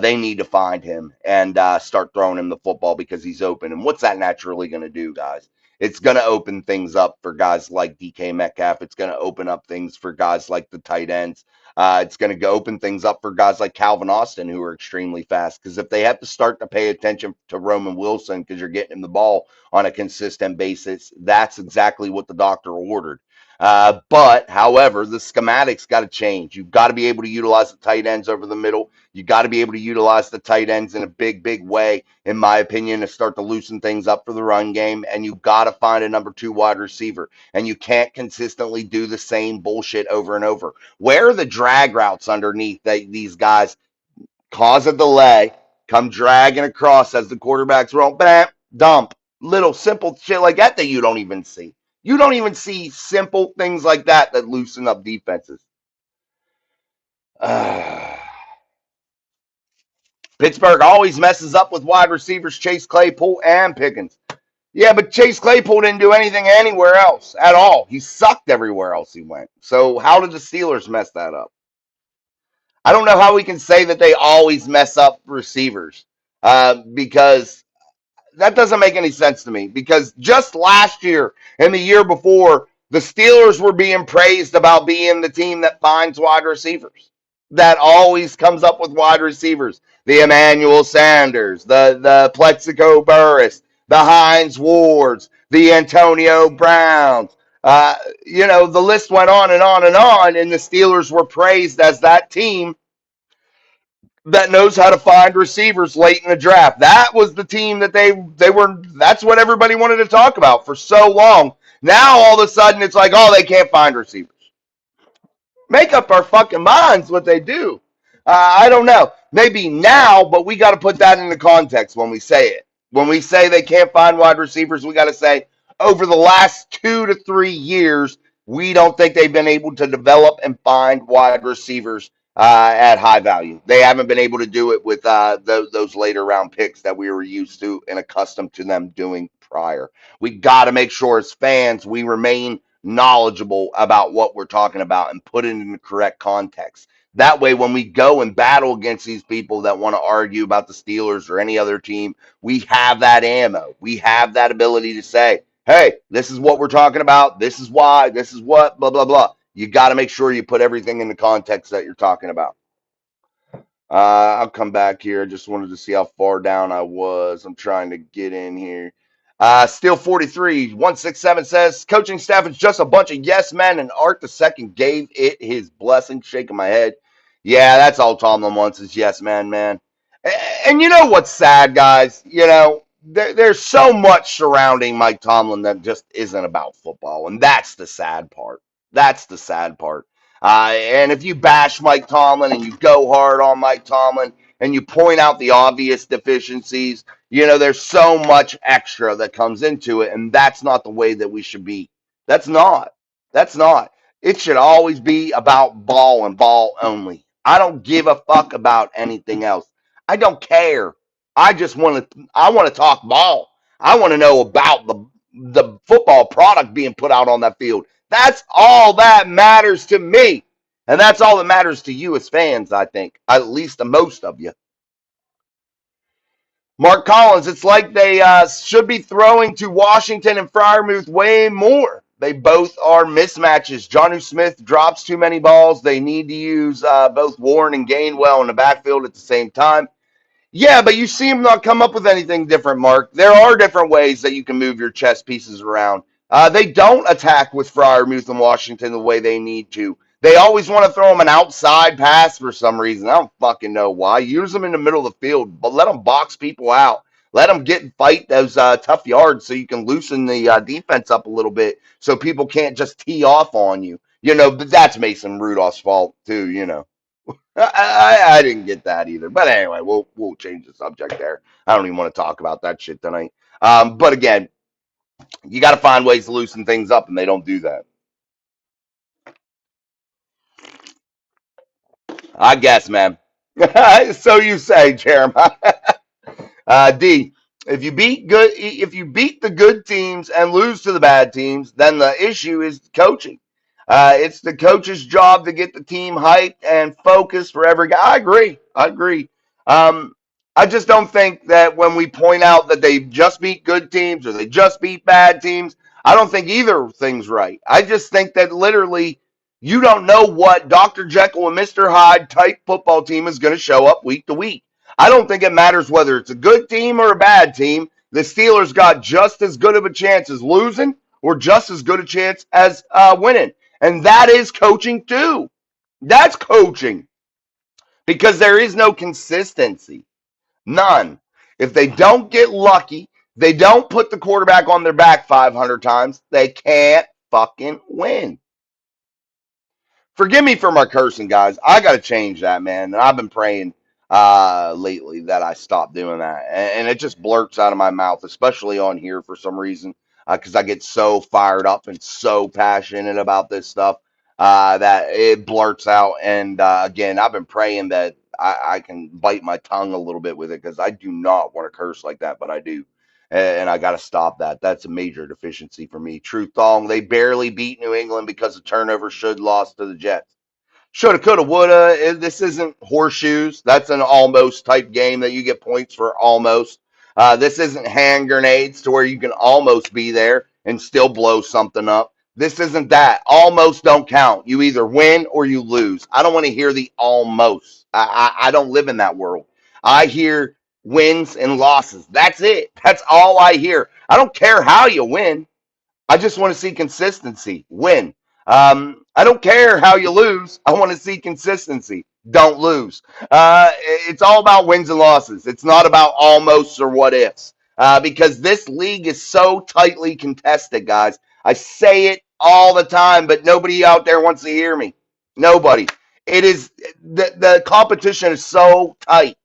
They need to find him and start throwing him the football because he's open. And what's that naturally going to do, guys? It's going to open things up for guys like DK Metcalf. It's going to open up things for guys like the tight ends. It's going to open things up for guys like Calvin Austin, who are extremely fast. Because if they have to start to pay attention to Roman Wilson because you're getting him the ball on a consistent basis, that's exactly what the doctor ordered. But, however, the schematics got to change. You've got to be able to utilize the tight ends over the middle. You got to be able to utilize the tight ends in a big, big way, in my opinion, to start to loosen things up for the run game. And you got to find a number two wide receiver. And you can't consistently do the same bullshit over and over. Where are the drag routes underneath that these guys cause a delay, come dragging across as the quarterback's roll, bam, dump, little simple shit like that that you don't even see. You don't even see simple things like that that loosen up defenses. Pittsburgh always messes up with wide receivers Chase Claypool and Pickens. Yeah, but Chase Claypool didn't do anything anywhere else at all. He sucked everywhere else he went. So how did the Steelers mess that up? I don't know how we can say that they always mess up receivers because that doesn't make any sense to me. Because just last year and the year before, the Steelers were being praised about being the team that finds wide receivers, that always comes up with wide receivers. The Emmanuel Sanders, the Plexico Burris, the Hines Wards, the Antonio Browns. The list went on and on and on, and the Steelers were praised as that team that knows how to find receivers late in the draft. That was the team that they were. That's what everybody wanted to talk about for so long. Now all of a sudden it's like, oh, they can't find receivers. Make up our fucking minds what they do. I don't know. Maybe now, but we got to put that into context when we say it. When we say they can't find wide receivers, we got to say over the last 2 to 3 years, we don't think they've been able to develop and find wide receivers at high value. They haven't been able to do it with those later round picks that we were used to and accustomed to them doing prior. We got to make sure as fans we remain knowledgeable about what we're talking about and put it in the correct context. That way, when we go and battle against these people that want to argue about the Steelers or any other team, we have that ammo. We have that ability to say, hey, this is what we're talking about. This is why. This is what, blah, blah, blah. You got to make sure you put everything in the context that you're talking about. I'll come back here. I just wanted to see how far down I was. I'm trying to get in here. Steel 43 167 says coaching staff is just a bunch of yes men, and Art the second gave it his blessing. Shaking my head. Yeah, that's all Tomlin wants is yes man, man. And you know what's sad, guys? There's so much surrounding Mike Tomlin that just isn't about football, and that's the sad part. That's the sad part. And if you bash Mike Tomlin and you go hard on Mike Tomlin and you point out the obvious deficiencies, there's so much extra that comes into it, and that's not the way that we should be. That's not. That's not. It should always be about ball and ball only. I don't give a fuck about anything else. I don't care. I want to talk ball. I want to know about the football product being put out on that field. That's all that matters to me. And that's all that matters to you as fans, I think. At least the most of you. Mark Collins, it's like they should be throwing to Washington and Freiermuth way more. They both are mismatches. Jonnu Smith drops too many balls. They need to use both Warren and Gainwell in the backfield at the same time. Yeah, but you see him not come up with anything different, Mark. There are different ways that you can move your chess pieces around. They don't attack with Freiermuth and Washington the way they need to. They always want to throw them an outside pass for some reason. I don't fucking know why. Use them in the middle of the field, but let them box people out. Let them get and fight those tough yards so you can loosen the defense up a little bit so people can't just tee off on you. But that's Mason Rudolph's fault too. I didn't get that either. But anyway, we'll change the subject there. I don't even want to talk about that shit tonight. But again, you got to find ways to loosen things up, and they don't do that. I guess, man. So you say, Jeremiah. D. If you beat the good teams and lose to the bad teams, then the issue is coaching. It's the coach's job to get the team hyped and focused for every guy. I agree. I agree. Um, I just don't think that when we point out that they just beat good teams or they just beat bad teams, I don't think either thing's right. I just think that literally you don't know what Dr. Jekyll and Mr. Hyde type football team is going to show up week to week. I don't think it matters whether it's a good team or a bad team. The Steelers got just as good of a chance as losing or just as good a chance as winning. And that is coaching too. That's coaching because there is no consistency. None. If they don't get lucky, they don't put the quarterback on their back 500 times, they can't fucking win. Forgive me for my cursing, guys. I got to change that, man. And I've been praying lately that I stop doing that. And it just blurts out of my mouth, especially on here for some reason, because I get so fired up and so passionate about this stuff that it blurts out. And again, I've been praying that I can bite my tongue a little bit with it because I do not want to curse like that, but I do. And I got to stop that. That's a major deficiency for me. Truth Thong, they barely beat New England because of turnover should lost to the Jets. Shoulda, coulda, woulda. This isn't horseshoes. That's an almost type game that you get points for almost. This isn't hand grenades to where you can almost be there and still blow something up. This isn't that. Almost don't count. You either win or you lose. I don't want to hear the almost. I don't live in that world. I hear wins and losses. That's it. That's all I hear. I don't care how you win. I just want to see consistency. Win. I don't care how you lose. I want to see consistency. Don't lose. It's all about wins and losses. It's not about almost or what ifs. Because this league is so tightly contested, guys. I say it all the time, but nobody out there wants to hear me. Nobody. It is the competition is so tight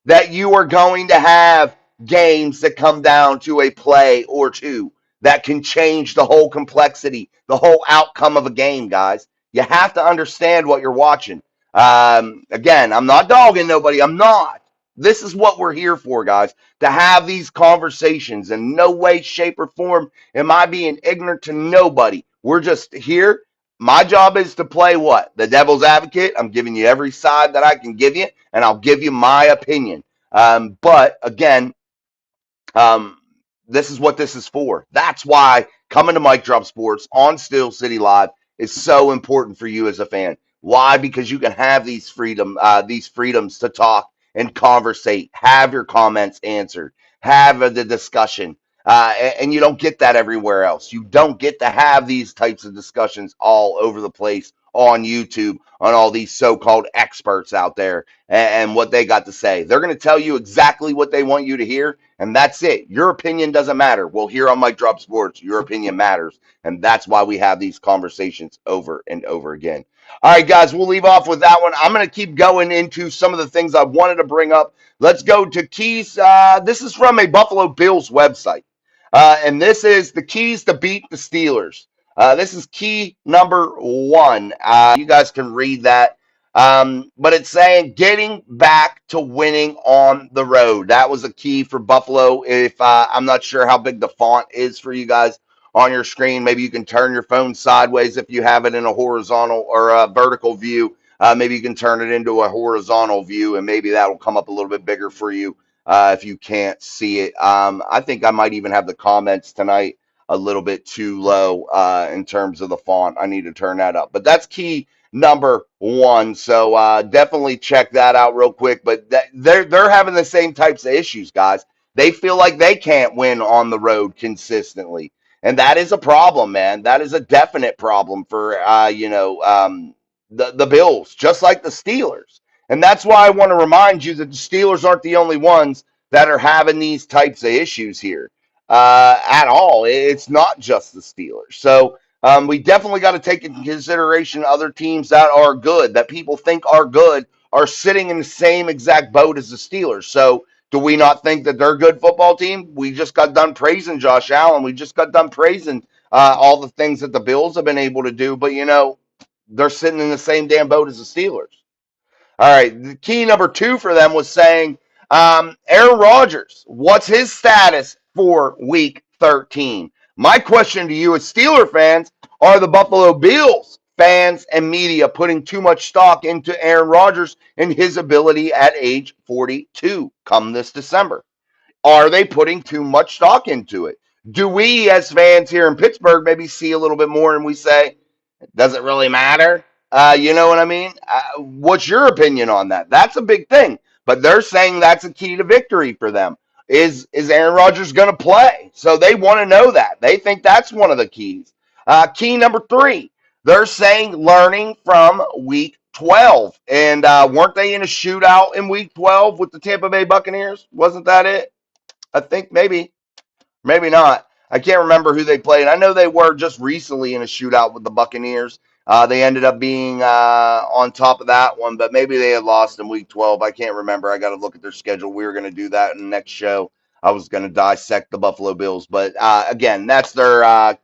that you are going to have games that come down to a play or two that can change the whole complexity, the whole outcome of a game, guys. You have to understand what you're watching. Again, I'm not dogging nobody. I'm not. This is what we're here for, guys, to have these conversations. In no way, shape, or form am I being ignorant to nobody. We're just here. My job is to play what? The devil's advocate. I'm giving you every side that I can give you, and I'll give you my opinion. But again, um, this is what this is for. That's why coming to Mike Drop Sports on Steel City Live is so important for you as a fan. Why? Because you can have these freedoms to talk and conversate, have your comments answered, have the discussion, and you don't get that everywhere else. You don't get to have these types of discussions all over the place on YouTube on all these so-called experts out there and what they got to say. They're going to tell you exactly what they want you to hear, and that's it. Your opinion doesn't matter. Well, here on Mike Drop Sports, your opinion matters, and that's why we have these conversations over and over again. All right, guys, we'll leave off with that one. I'm going to keep going into some of the things I wanted to bring up. Let's go to keys. This is from a Buffalo Bills website, and this is the keys to beat the Steelers. This is key number one. You guys can read that. But it's saying getting back to winning on the road. That was a key for Buffalo. If I'm not sure how big the font is for you guys on your screen, maybe you can turn your phone sideways if you have it in a horizontal or a vertical view. Maybe you can turn it into a horizontal view, and maybe that'll come up a little bit bigger for you if you can't see it. I think I might even have the comments tonight a little bit too low in terms of the font. I need to turn that up. But that's key number one. So definitely check that out real quick. But they're having the same types of issues, guys. They feel like they can't win on the road consistently, and that is a problem, man. That is a definite problem for the Bills, just like the Steelers. And that's why I want to remind you that the Steelers aren't the only ones that are having these types of issues here at all. It's not just the Steelers. So we definitely got to take into consideration other teams that are good, that people think are good, are sitting in the same exact boat as the Steelers. So do we not think that they're a good football team? We just got done praising Josh Allen. We just got done praising all the things that the Bills have been able to do. But, they're sitting in the same damn boat as the Steelers. All right. The key number two for them was saying Aaron Rodgers, what's his status for week 13? My question to you as Steeler fans, are the Buffalo Bills fans and media putting too much stock into Aaron Rodgers and his ability at age 42 come this December? Are they putting too much stock into it? Do we, as fans here in Pittsburgh, maybe see a little bit more and we say, does it really matter? You know what I mean? What's your opinion on that? That's a big thing. But they're saying that's a key to victory for them. Is Aaron Rodgers going to play? So they want to know that. They think that's one of the keys. Key number three, they're saying learning from week 12. And weren't they in a shootout in week 12 with the Tampa Bay Buccaneers? Wasn't that it? I think maybe. Maybe not. I can't remember who they played. I know they were just recently in a shootout with the Buccaneers. They ended up being on top of that one, but maybe they had lost in week 12. I can't remember. I got to look at their schedule. We were going to do that in the next show. I was going to dissect the Buffalo Bills. But again, that's their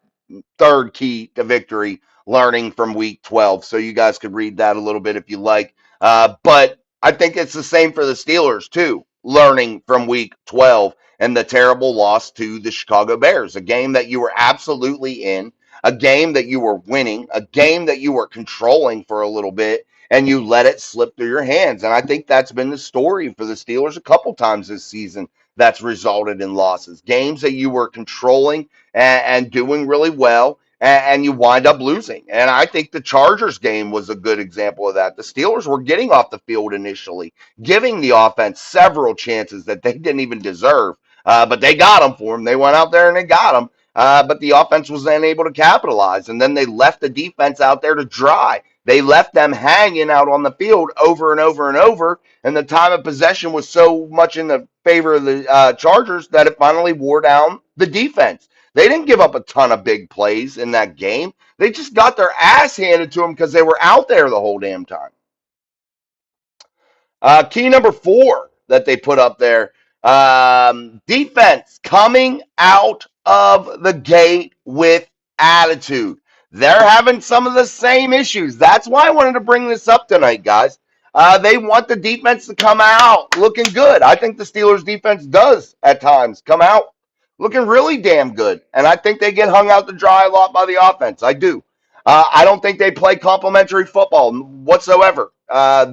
third key to victory, learning from week 12. So you guys could read that a little bit if you like. But I think it's the same for the Steelers, too, learning from week 12 and the terrible loss to the Chicago Bears, a game that you were absolutely in, a game that you were winning, a game that you were controlling for a little bit, and you let it slip through your hands. And I think that's been the story for the Steelers a couple times this season that's resulted in losses. Games that you were controlling and doing really well, and you wind up losing. And I think the Chargers game was a good example of that. The Steelers were getting off the field initially, giving the offense several chances that they didn't even deserve. But they got them for them. They went out there and they got them. But the offense was then able to capitalize. And then they left the defense out there to dry. They left them hanging out on the field over and over and over. And the time of possession was so much in the favor of the Chargers that it finally wore down the defense. They didn't give up a ton of big plays in that game. They just got their ass handed to them because they were out there the whole damn time. Key number four that they put up there, defense coming out of the gate with attitude. They're having some of the same issues. That's why I wanted to bring this up tonight, guys. They want the defense to come out looking good. I think the Steelers defense does at times come out looking really damn good. And I think they get hung out to dry a lot by the offense. I do. I don't think they play complementary football whatsoever.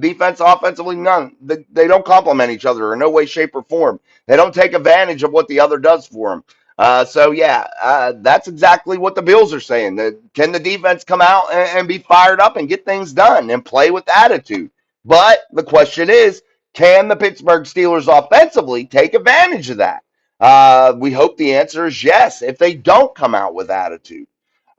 Defense, offensively, none. They don't complement each other in no way, shape, or form. They don't take advantage of what the other does for them. That's exactly what the Bills are saying. Can the defense come out and be fired up and get things done and play with attitude? But the question is, can the Pittsburgh Steelers offensively take advantage of that? We hope the answer is yes if they don't come out with attitude.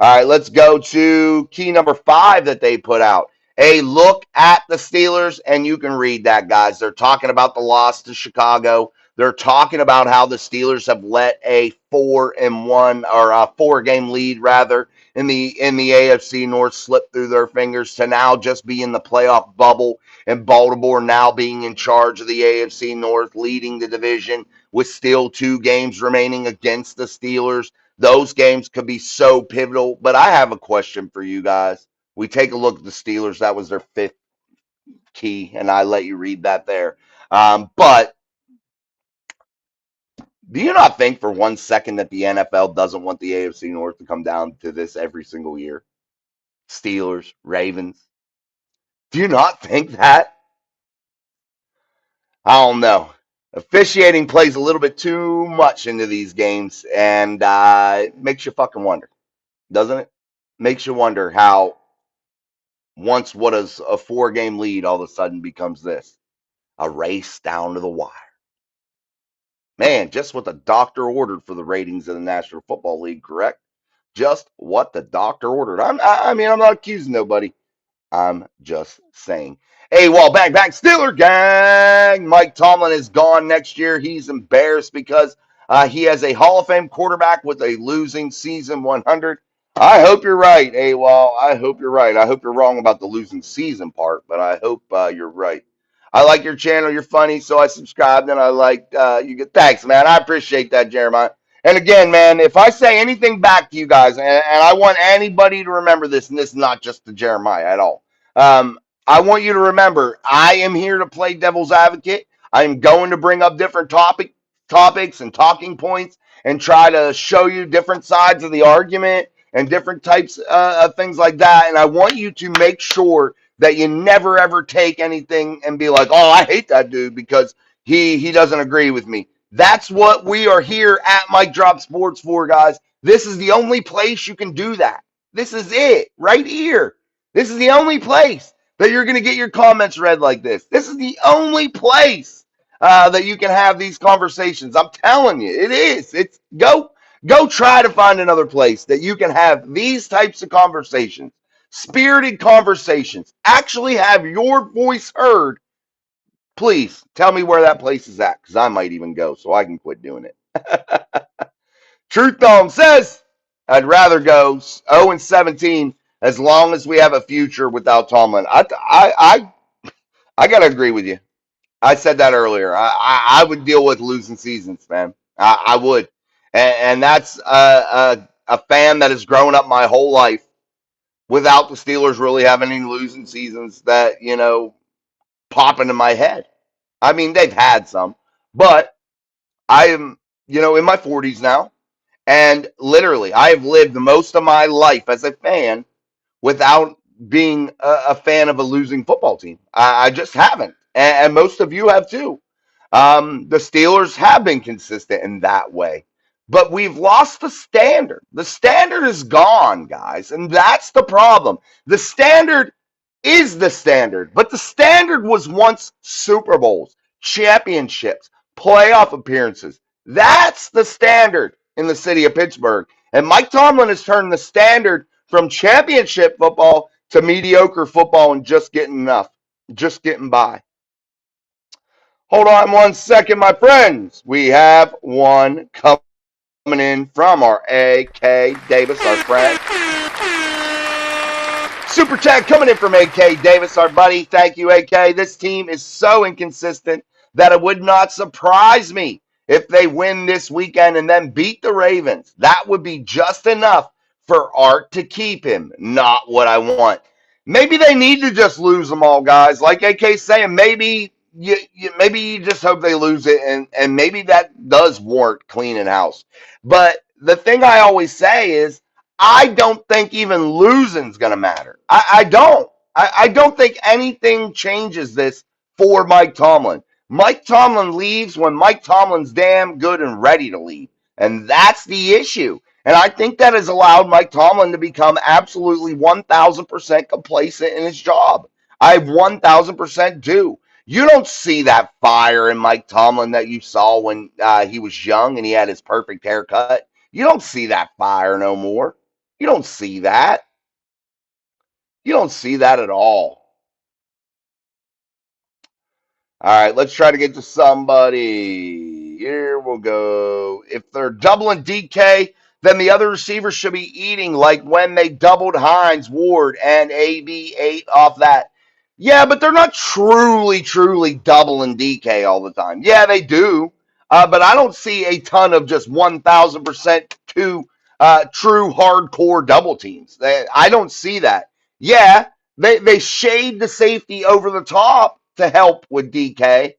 All right, let's go to key number five that they put out. A look at the Steelers, and you can read that, guys. They're talking about the loss to Chicago. They're talking about how the Steelers have let a 4-1 or a 4-game lead rather in the AFC North slip through their fingers to now just be in the playoff bubble, and Baltimore now being in charge of the AFC North, leading the division with still 2 games remaining against the Steelers. Those games could be so pivotal. But I have a question for you guys. We take a look at the Steelers. That was their 5th key, and I let you read that there. But do you not think for 1 second that the NFL doesn't want the AFC North to come down to this every single year? Steelers, Ravens. Do you not think that? I don't know. Officiating plays a little bit too much into these games, and it makes you fucking wonder, doesn't it? Makes you wonder how once what is a 4-game lead all of a sudden becomes this, a race down to the wire. Man, just what the doctor ordered for the ratings of the National Football League, correct? Just what the doctor ordered. I mean, I'm not accusing nobody. I'm just saying. Hey, well, bang, Steeler gang. Mike Tomlin is gone next year. He's embarrassed because he has a Hall of Fame quarterback with a losing season 100. I hope you're right, AWOL. I hope you're right. I hope you're wrong about the losing season part, but I hope you're right. I like your channel. You're funny, so I subscribed and I like you. Thanks, man. I appreciate that, Jeremiah. And again, man, if I say anything back to you guys, and I want anybody to remember this, and this is not just to Jeremiah at all. Um, I want you to remember, I am here to play devil's advocate. I am going to bring up different topics and talking points, and try to show you different sides of the argument and different types of things like that. And I want you to make sure that you never ever take anything and be like, "Oh, I hate that dude because he doesn't agree with me." That's what we are here at Mike Drop Sports for, guys. This is the only place you can do that. This is it right here. This is the only place that you're going to get your comments read like this. This is the only place that you can have these conversations. I'm telling you, it is. It's go try to find another place that you can have these types of conversations, spirited conversations, actually have your voice heard. Please tell me where that place is at, because I might even go so I can quit doing it. Truth Dome says, I'd rather go 0-17 as long as we have a future without Tomlin. I gotta agree with you. I said that earlier. I would deal with losing seasons, man. I would, and that's a fan that has grown up my whole life without the Steelers really having any losing seasons that pop into my head. I mean, they've had some, but I am in my 40s now, and literally, I have lived most of my life as a fan without being a fan of a losing football team. I just haven't, and most of you have too. The Steelers have been consistent in that way, but we've lost the standard. The standard is gone, guys, and that's the problem. The standard is the standard, but the standard was once Super Bowls, championships, playoff appearances. That's the standard in the city of Pittsburgh. And Mike Tomlin has turned the standard from championship football to mediocre football and just getting enough, just getting by. Hold on 1 second, my friends. We have one coming in from our AK Davis, our friend. Super chat coming in from AK Davis, our buddy. Thank you, AK. This team is so inconsistent that it would not surprise me if they win this weekend and then beat the Ravens. That would be just enough for Art to keep him. Not what I want. Maybe they need to just lose them all, guys. Like AK's saying, maybe you just hope they lose it, and maybe that does warrant cleaning house. But the thing I always say is, I don't think even losing's going to matter. I don't. I don't think anything changes this for Mike Tomlin. Mike Tomlin leaves when Mike Tomlin's damn good and ready to leave. And that's the issue. And I think that has allowed Mike Tomlin to become absolutely 1,000% complacent in his job. I 1,000% do. You don't see that fire in Mike Tomlin that you saw when he was young and he had his perfect haircut. You don't see that fire no more. You don't see that. You don't see that at all. All right, let's try to get to somebody. Here we'll go. If they're doubling DK, then the other receivers should be eating like when they doubled Hines, Ward, and AB 8 off that. Yeah, but they're not truly doubling DK all the time. Yeah, they do. But I don't see a ton of just 1,000% true hardcore double teams. I don't see that. Yeah, they shade the safety over the top to help with DK,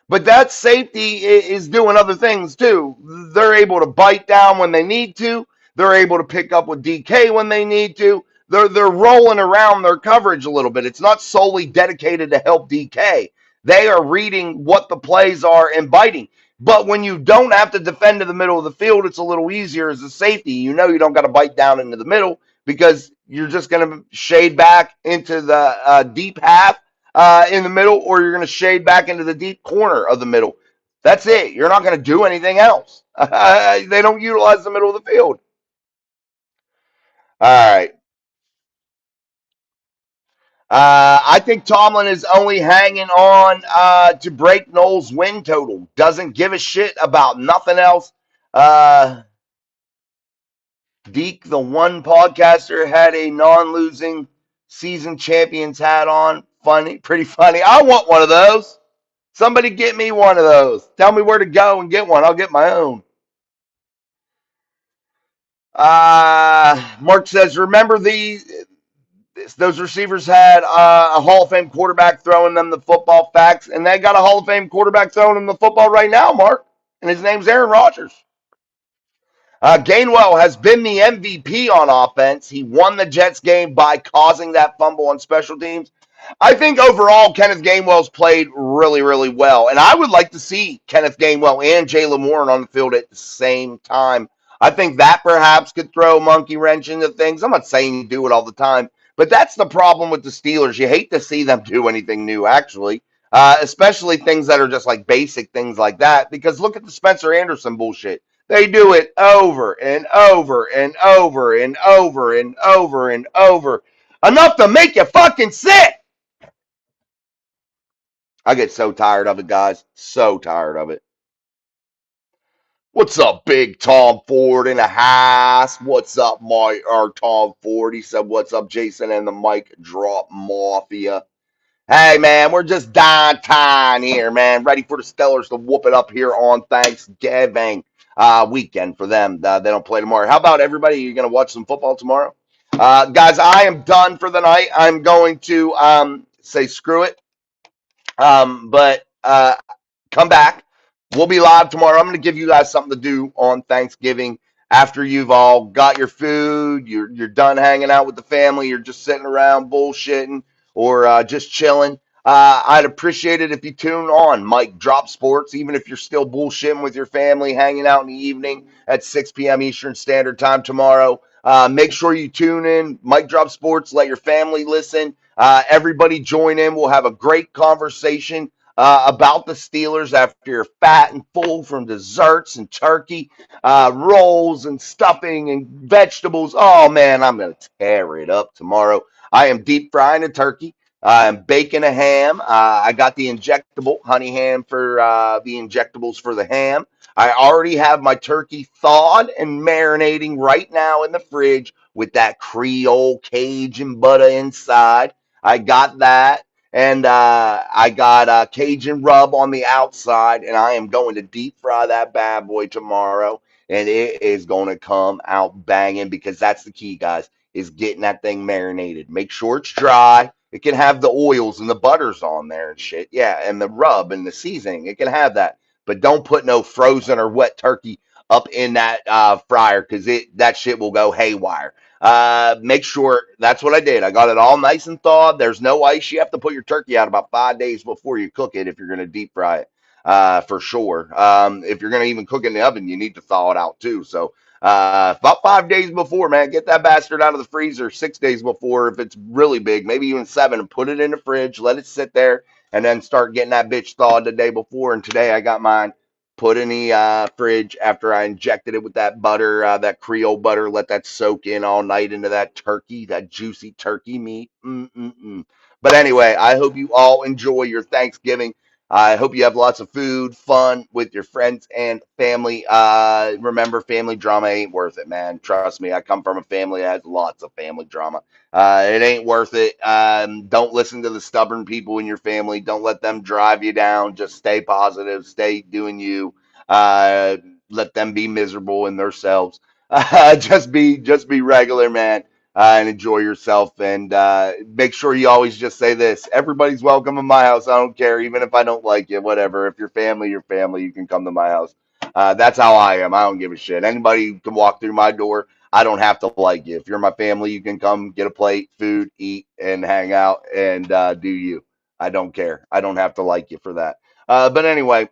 but that safety is doing other things too. They're able to bite down when they need to. They're able to pick up with DK when they need to. They're rolling around their coverage a little bit. It's not solely dedicated to help DK. They are reading what the plays are and biting. But when you don't have to defend to the middle of the field, it's a little easier as a safety. You don't got to bite down into the middle because you're just going to shade back into the deep half in the middle, or you're going to shade back into the deep corner of the middle. That's it. You're not going to do anything else. They don't utilize the middle of the field. All right. I think Tomlin is only hanging on to break Knowles' win total. Doesn't give a shit about nothing else. Deke, the one podcaster, had a non-losing season champions hat on. Funny, pretty funny. I want one of those. Somebody get me one of those. Tell me where to go and get one. I'll get my own. Mark says, remember those receivers had a Hall of Fame quarterback throwing them the football. Facts, and they got a Hall of Fame quarterback throwing them the football right now, Mark, and his name's Aaron Rodgers. Gainwell has been the MVP on offense. He won the Jets game by causing that fumble on special teams. I think overall, Kenneth Gainwell's played really, really well. And I would like to see Kenneth Gainwell and Jaylen Warren on the field at the same time. I think that perhaps could throw a monkey wrench into things. I'm not saying you do it all the time, but that's the problem with the Steelers. You hate to see them do anything new, actually, especially things that are just like basic things like that. Because look at the Spencer Anderson bullshit. They do it over and over and over and over and over and over. Enough to make you fucking sick. I get so tired of it, guys. So tired of it. What's up, Big Tom Ford in the house? What's up, Mike or Tom Ford? He said, "What's up, Jason and the Mic Drop Mafia?" Hey, man, we're just downtown here, man. Ready for the Steelers to whoop it up here on Thanksgiving weekend for them. They don't play tomorrow. How about everybody? You're going to watch some football tomorrow? Guys, I am done for the night. I'm going to say screw it. But come back. We'll be live tomorrow. I'm going to give you guys something to do on Thanksgiving after you've all got your food, you're done hanging out with the family, you're just sitting around bullshitting or just chilling. I'd appreciate it if you tune on Mike Drop Sports, even if you're still bullshitting with your family, hanging out in the evening at 6 p.m. Eastern Standard Time tomorrow. Make sure you tune in, Mike Drop Sports. Let your family listen. Everybody join in. We'll have a great conversation about the Steelers after you're fat and full from desserts and turkey, rolls and stuffing and vegetables. Oh, man, I'm going to tear it up tomorrow. I am deep frying a turkey. I'm baking a ham. I got the injectable honey ham for the injectables for the ham. I already have my turkey thawed and marinating right now in the fridge with that Creole Cajun butter inside. I got that. And I got Cajun rub on the outside, and I am going to deep fry that bad boy tomorrow. And it is going to come out banging because that's the key, guys, is getting that thing marinated. Make sure it's dry. It can have the oils and the butters on there and shit. Yeah, and the rub and the seasoning. It can have that. But don't put no frozen or wet turkey up in that fryer because that shit will go haywire. Make sure that's what I did. I got it all nice and thawed. There's no ice. You have to put your turkey out about 5 days before you cook it if you're going to deep fry it, for sure. If you're going to even cook it in the oven, you need to thaw it out too. So, about 5 days before, man, get that bastard out of the freezer. 6 days before, if it's really big, maybe even 7, and put it in the fridge. Let it sit there, and then start getting that bitch thawed the day before. And today I got mine put in the fridge after I injected it with that butter, that Creole butter. Let that soak in all night into that turkey, that juicy turkey meat. Mm-mm-mm. But anyway, I hope you all enjoy your Thanksgiving. I hope you have lots of food, fun with your friends and family. Remember, family drama ain't worth it, man. Trust me, I come from a family that has lots of family drama. It ain't worth it. Don't listen to the stubborn people in your family. Don't let them drive you down. Just stay positive. Stay doing you. Uh, Let them be miserable in themselves. Just be regular, man, and enjoy yourself. And make sure you always just say this: everybody's welcome in my house. I don't care, even if I don't like you. Whatever. If you're family, you're family. You can come to my house. That's how I am. I don't give a shit. Anybody can walk through my door. I don't have to like you. If you're my family, you can come get a plate, food, eat, and hang out and do you. I don't care. I don't have to like you for that. But anyway,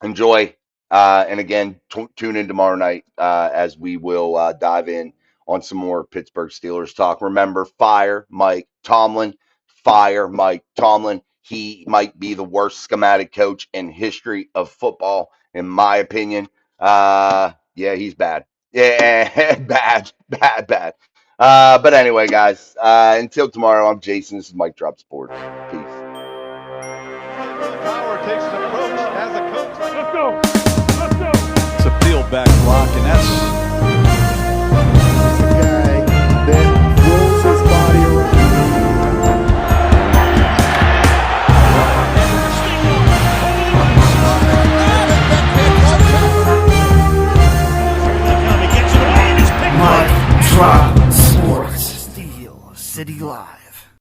enjoy. And again, tune in tomorrow night as we will dive in on some more Pittsburgh Steelers talk. Remember, fire Mike Tomlin. Fire Mike Tomlin. He might be the worst schematic coach in history of football, in my opinion. Yeah, he's bad. Yeah, bad, bad, bad. But anyway, guys, until tomorrow, I'm Jason. This is Mike Drop Sports. Peace. Power takes an approach as a coach. Let's go. Let's go. It's a peel back block, and that's